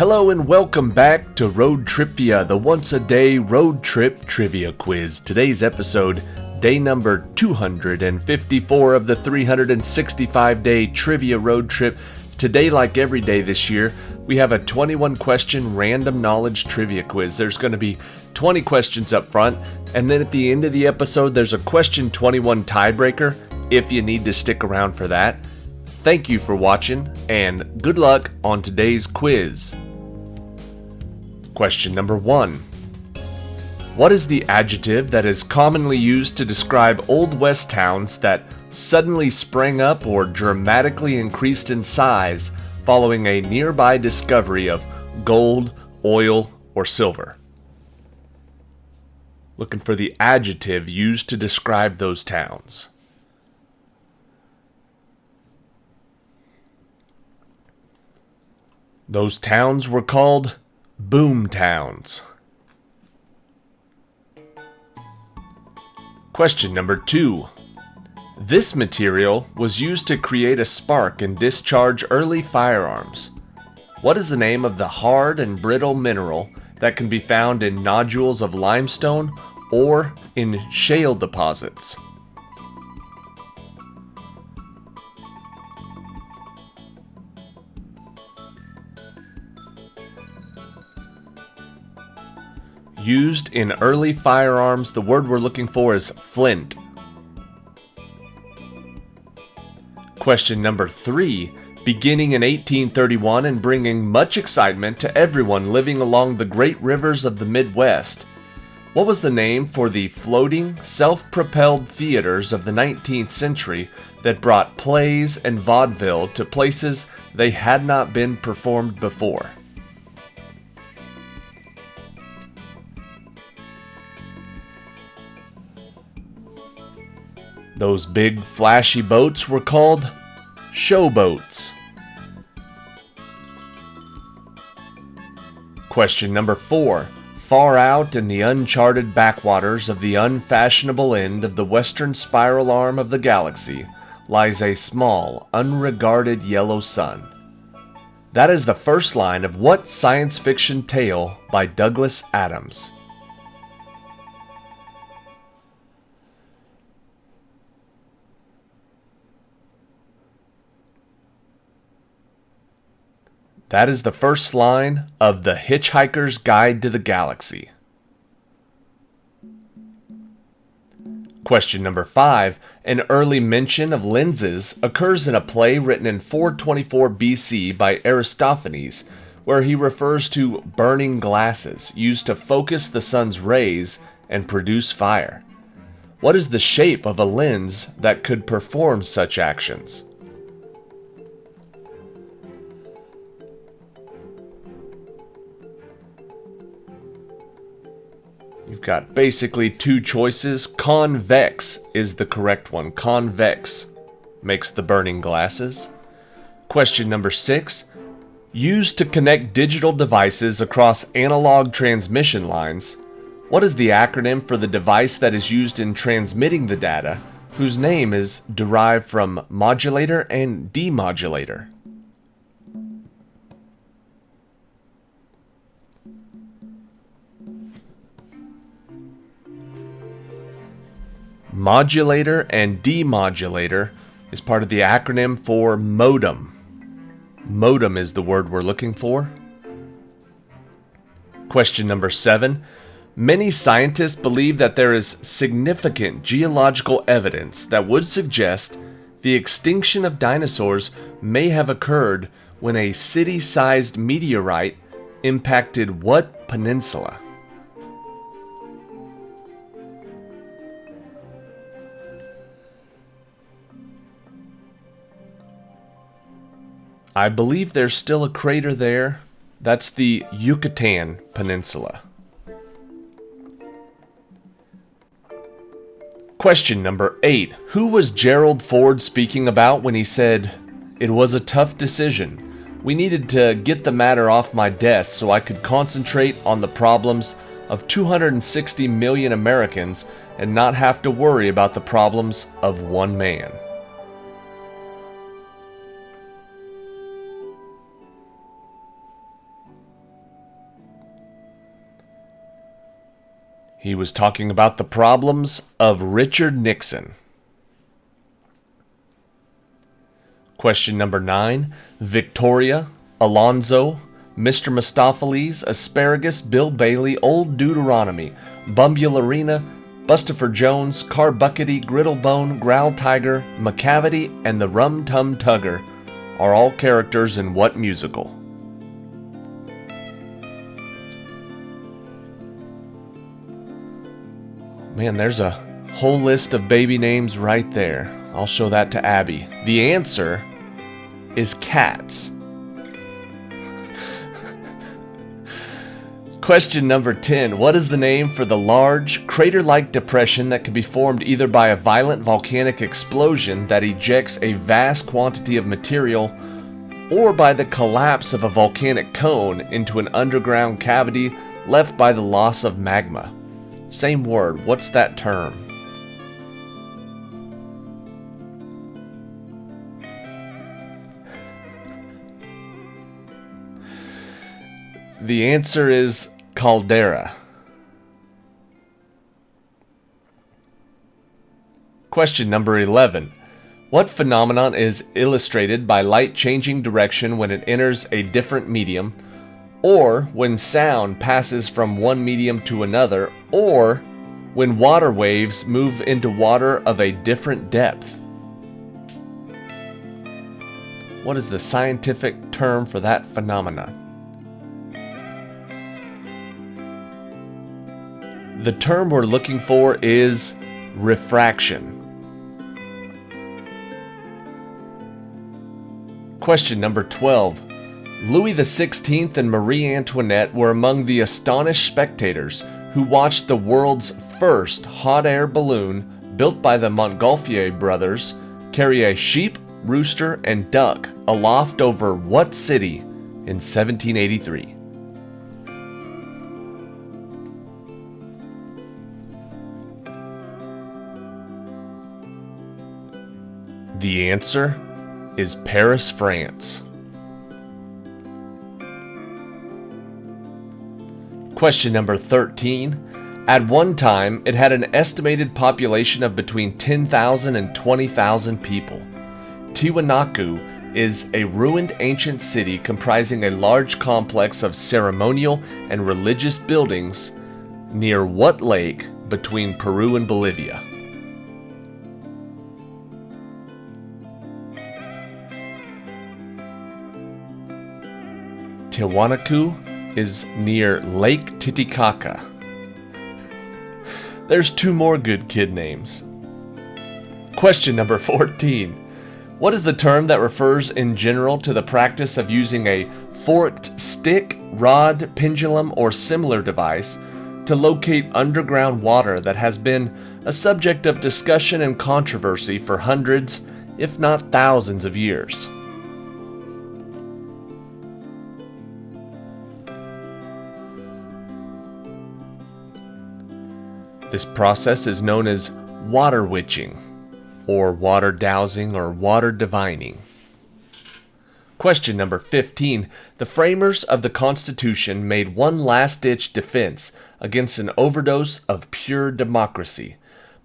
Hello and welcome back to ROADTRIpVIA, the once-a-day road trip trivia quiz. Today's episode, day number 254 of the 365-day trivia road trip. Today, like every day this year, we have a 21-question random knowledge trivia quiz. There's going to be 20 questions up front, and then at the end of the episode, there's a question 21 tiebreaker if you need to stick around for that. Thank you for watching, and good luck on today's quiz. Question number 1. What is the adjective that is commonly used to describe Old West towns that suddenly sprang up or dramatically increased in size following a nearby discovery of gold, oil, or silver? Looking for the adjective used to describe those towns. Those towns were called boom towns. Question number 2. This material was used to create a spark and discharge early firearms. What is the name of the hard and brittle mineral that can be found in nodules of limestone or in shale deposits? Used in early firearms, the word we're looking for is flint. Question number 3. Beginning in 1831 and bringing much excitement to everyone living along the great rivers of the Midwest, what was the name for the floating, self-propelled theaters of the 19th century that brought plays and vaudeville to places they had not been performed before? Those big flashy boats were called showboats. Question number 4. Far out in the uncharted backwaters of the unfashionable end of the western spiral arm of the galaxy lies a small, unregarded yellow sun. That is the first line of what science fiction tale by Douglas Adams? That is the first line of The Hitchhiker's Guide to the Galaxy. Question number 5. An early mention of lenses occurs in a play written in 424 BC by Aristophanes, where he refers to burning glasses used to focus the sun's rays and produce fire. What is the shape of a lens that could perform such actions? You've got basically two choices. Convex is the correct one. Convex makes the burning glasses. Question number 6. Used to connect digital devices across analog transmission lines, what is the acronym for the device that is used in transmitting the data, whose name is derived from modulator and demodulator? Modulator and demodulator is part of the acronym for modem. Modem is the word we're looking for. Question number 7. Many scientists believe that there is significant geological evidence that would suggest the extinction of dinosaurs may have occurred when a city-sized meteorite impacted what peninsula? I believe there's still a crater there. That's the Yucatan Peninsula. Question number 8. Who was Gerald Ford speaking about when he said, "It was a tough decision. We needed to get the matter off my desk so I could concentrate on the problems of 260 million Americans and not have to worry about the problems of one man"? He was talking about the problems of Richard Nixon. Question number 9. Victoria, Alonzo, Mr. Mistopheles, Asparagus, Bill Bailey, Old Deuteronomy, Bumbularina, Bustopher Jones, Carbuckety, Griddlebone, Growl Tiger, McCavity, and the Rum Tum Tugger are all characters in what musical? Man, there's a whole list of baby names right there. I'll show that to Abby. The answer is Cats. Question number 10. What is the name for the large, crater-like depression that can be formed either by a violent volcanic explosion that ejects a vast quantity of material or by the collapse of a volcanic cone into an underground cavity left by the loss of magma? Same word. What's that term? The answer is caldera. Question number 11. What phenomenon is illustrated by light changing direction when it enters a different medium, or when sound passes from one medium to another, or when water waves move into water of a different depth? What is the scientific term for that phenomenon? The term we're looking for is refraction. Question number 12. Louis XVI and Marie Antoinette were among the astonished spectators who watched the world's first hot air balloon built by the Montgolfier brothers carry a sheep, rooster, and duck aloft over what city in 1783? The answer is Paris, France. Question number 13. At one time, it had an estimated population of between 10,000 and 20,000 people. Tiwanaku is a ruined ancient city comprising a large complex of ceremonial and religious buildings near what lake between Peru and Bolivia? Tiwanaku is near Lake Titicaca. There's 2 more good kid names. Question number 14. What is the term that refers in general to the practice of using a forked stick, rod, pendulum, or similar device to locate underground water that has been a subject of discussion and controversy for hundreds, if not thousands of years? This process is known as water witching, or water dowsing, or water divining. Question number 15. The framers of the Constitution made one last-ditch defense against an overdose of pure democracy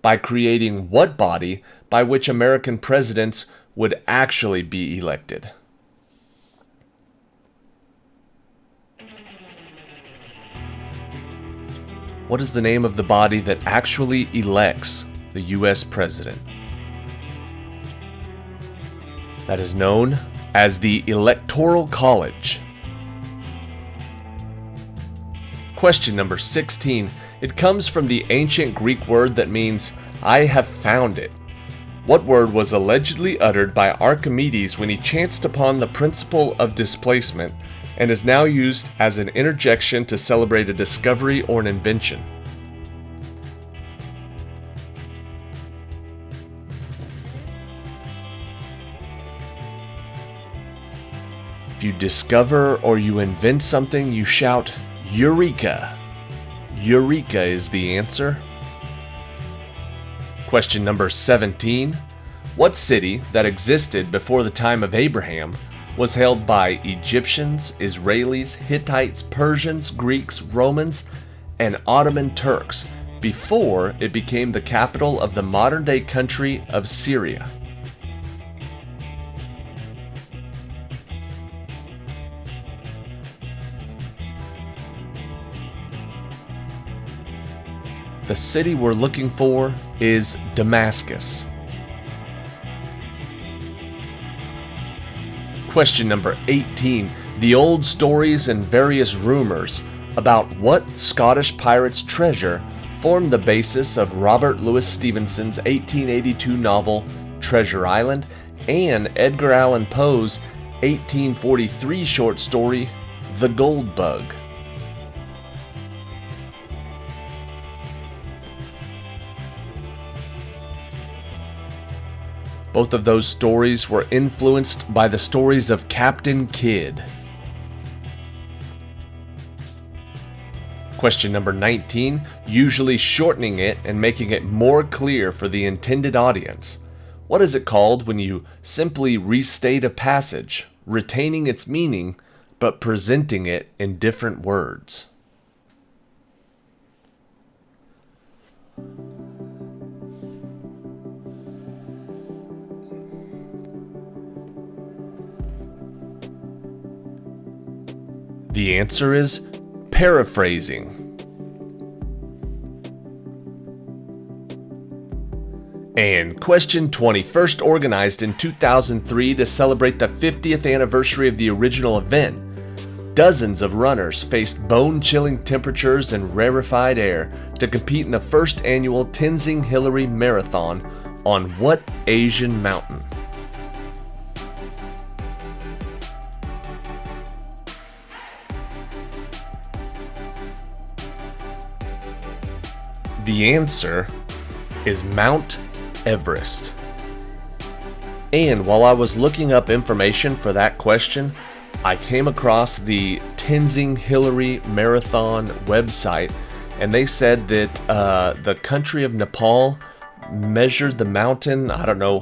by creating what body by which American presidents would actually be elected? What is the name of the body that actually elects the U.S. president? That is known as the Electoral College. Question number 16. It comes from the ancient Greek word that means, I have found it. What word was allegedly uttered by Archimedes when he chanced upon the principle of displacement and is now used as an interjection to celebrate a discovery or an invention? If you discover or you invent something, you shout, Eureka! Eureka is the answer. Question number 17. What city that existed before the time of Abraham was held by Egyptians, Israelis, Hittites, Persians, Greeks, Romans, and Ottoman Turks before it became the capital of the modern-day country of Syria? The city we're looking for is Damascus. Question number 18. The old stories and various rumors about what Scottish pirate's treasure formed the basis of Robert Louis Stevenson's 1882 novel Treasure Island and Edgar Allan Poe's 1843 short story The Gold Bug. Both of those stories were influenced by the stories of Captain Kidd. Question number 19, usually shortening it and making it more clear for the intended audience. What is it called when you simply restate a passage, retaining its meaning, but presenting it in different words? The answer is paraphrasing. And question 20, first organized in 2003 to celebrate the 50th anniversary of the original event. Dozens of runners faced bone-chilling temperatures and rarefied air to compete in the first annual Tenzing Hillary Marathon on what Asian mountain? The answer is Mount Everest. And while I was looking up information for that question, I came across the Tenzing Hillary Marathon website, and they said that the country of Nepal measured the mountain, I don't know,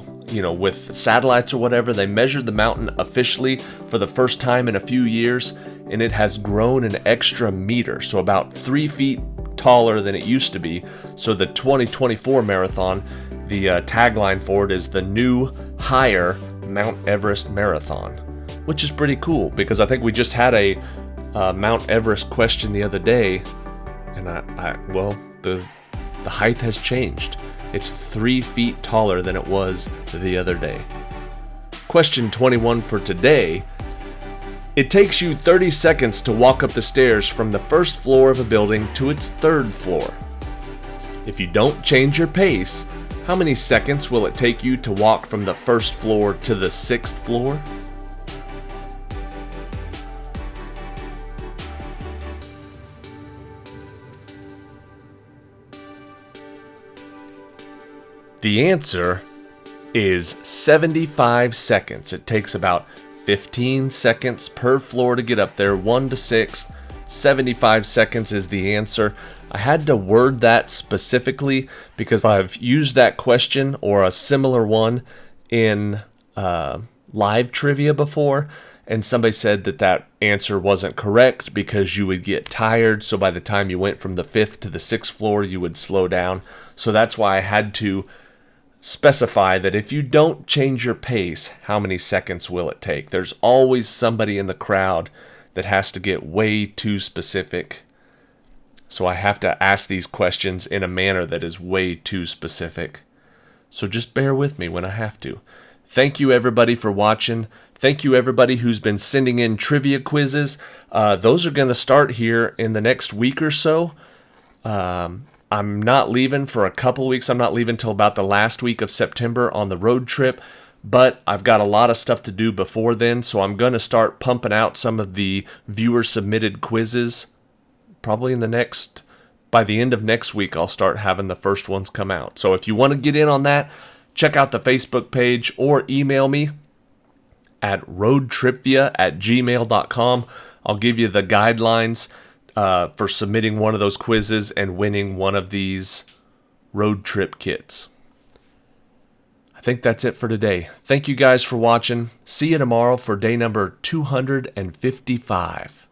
with satellites or whatever, they measured the mountain officially for the first time in a few years, and it has grown an extra meter, so about 3 feet taller than it used to be. So the 2024 marathon, the tagline for it is the new higher Mount Everest Marathon, which is pretty cool because I think we just had a Mount Everest question the other day, and the height has changed. It's 3 feet taller than it was the other day. Question 21 for today. It takes you 30 seconds to walk up the stairs from the first floor of a building to its third floor. If you don't change your pace, how many seconds will it take you to walk from the first floor to the sixth floor? The answer is 75 seconds. It takes about 15 seconds per floor to get up there, 1 to 6. 75 seconds is the answer. I had to word that specifically because I've used that question or a similar one in live trivia before, and somebody said that answer wasn't correct because you would get tired, so by the time you went from the 5th to the 6th floor, you would slow down. So that's why I had to specify that if you don't change your pace, how many seconds will it take? There's always somebody in the crowd that has to get way too specific. So I have to ask these questions in a manner that is way too specific. So just bear with me when I have to. Thank you everybody for watching. Thank you everybody who's been sending in trivia quizzes. Those are going to start here in the next week or so. I'm not leaving for a couple weeks. I'm not leaving till about the last week of September on the road trip, but I've got a lot of stuff to do before then, so I'm going to start pumping out some of the viewer-submitted quizzes. Probably by the end of next week, I'll start having the first ones come out. So if you want to get in on that, check out the Facebook page or email me at ROADTRIpVIA@gmail.com. I'll give you the guidelines for submitting one of those quizzes and winning one of these road trip kits. I think that's it for today. Thank you guys for watching. See you tomorrow for day number 255.